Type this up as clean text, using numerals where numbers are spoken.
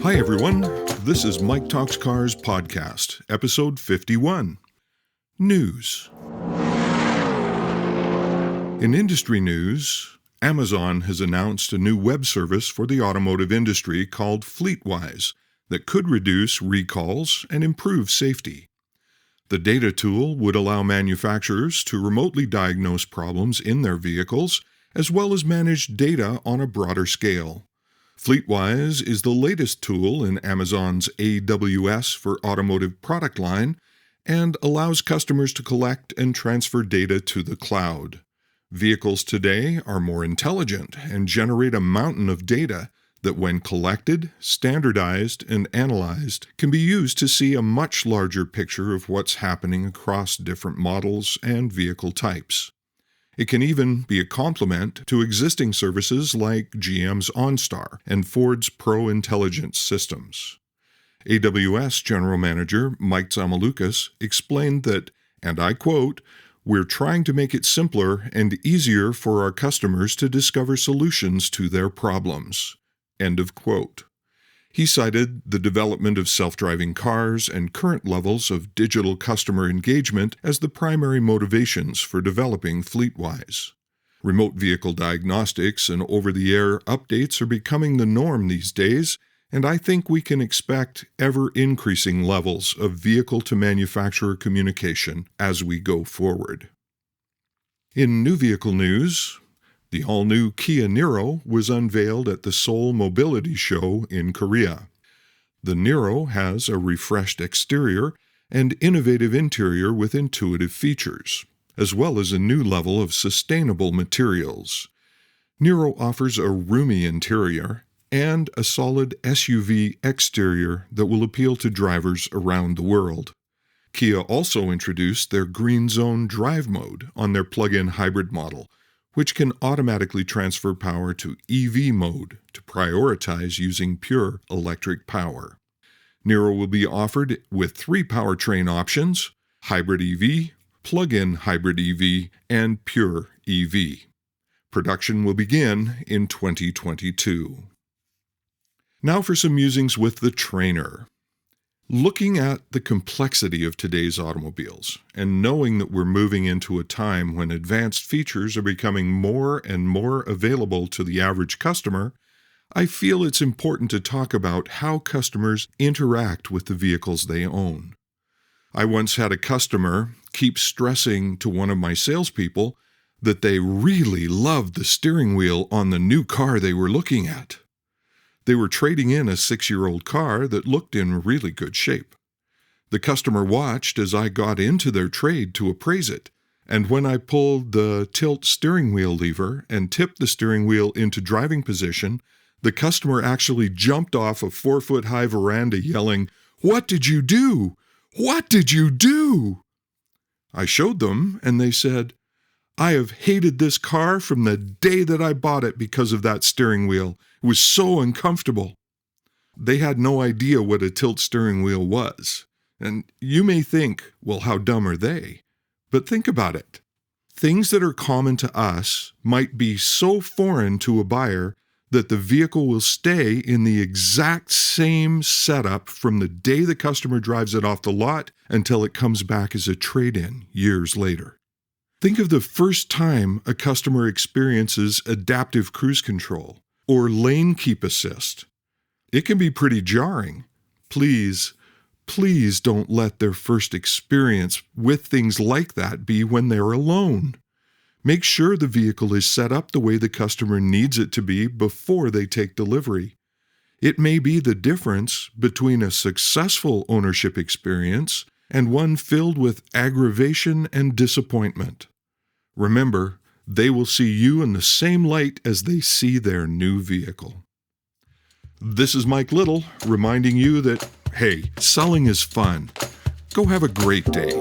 Hi everyone, this is Mike Talks Cars podcast, episode 51. News. In industry news, Amazon has announced a new web service for the automotive industry called Fleetwise that could reduce recalls and improve safety. The data tool would allow manufacturers to remotely diagnose problems in their vehicles, as well as manage data on a broader scale. Fleetwise is the latest tool in Amazon's AWS for Automotive product line and allows customers to collect and transfer data to the cloud. Vehicles today are more intelligent and generate a mountain of data that, when collected, standardized, and analyzed, can be used to see a much larger picture of what's happening across different models and vehicle types. It can even be a complement to existing services like GM's OnStar and Ford's Pro Intelligence systems. AWS General Manager Mike Zamalukas explained that, and I quote, "We're trying to make it simpler and easier for our customers to discover solutions to their problems." End of quote. He cited the development of self-driving cars and current levels of digital customer engagement as the primary motivations for developing Fleetwise. Remote vehicle diagnostics and over-the-air updates are becoming the norm these days, and I think we can expect ever-increasing levels of vehicle-to-manufacturer communication as we go forward. In new vehicle news, the all-new Kia Niro was unveiled at the Seoul Mobility Show in Korea. The Niro has a refreshed exterior and innovative interior with intuitive features, as well as a new level of sustainable materials. Niro offers a roomy interior and a solid SUV exterior that will appeal to drivers around the world. Kia also introduced their Green Zone Drive mode on their plug-in hybrid model, which can automatically transfer power to EV mode to prioritize using pure electric power. Niro will be offered with 3 powertrain options: hybrid EV, plug-in hybrid EV, and pure EV. Production will begin in 2022. Now for some musings with the trainer. Looking at the complexity of today's automobiles and knowing that we're moving into a time when advanced features are becoming more and more available to the average customer, I feel it's important to talk about how customers interact with the vehicles they own. I once had a customer keep stressing to one of my salespeople that they really loved the steering wheel on the new car they were looking at. They were trading in a 6-year-old car that looked in really good shape. The customer watched as I got into their trade to appraise it, and when I pulled the tilt steering wheel lever and tipped the steering wheel into driving position, the customer actually jumped off a 4-foot-high veranda yelling, "What did you do? What did you do?" I showed them, and they said, "I have hated this car from the day that I bought it because of that steering wheel. It was so uncomfortable." They had no idea what a tilt steering wheel was. And you may think, well, how dumb are they? But think about it. Things that are common to us might be so foreign to a buyer that the vehicle will stay in the exact same setup from the day the customer drives it off the lot until it comes back as a trade-in years later. Think of the first time a customer experiences adaptive cruise control or lane keep assist. It can be pretty jarring. Please don't let their first experience with things like that be when they're alone. Make sure the vehicle is set up the way the customer needs it to be before they take delivery. It may be the difference between a successful ownership experience and one filled with aggravation and disappointment. Remember, they will see you in the same light as they see their new vehicle. This is Mike Little reminding you that, hey, selling is fun. Go have a great day.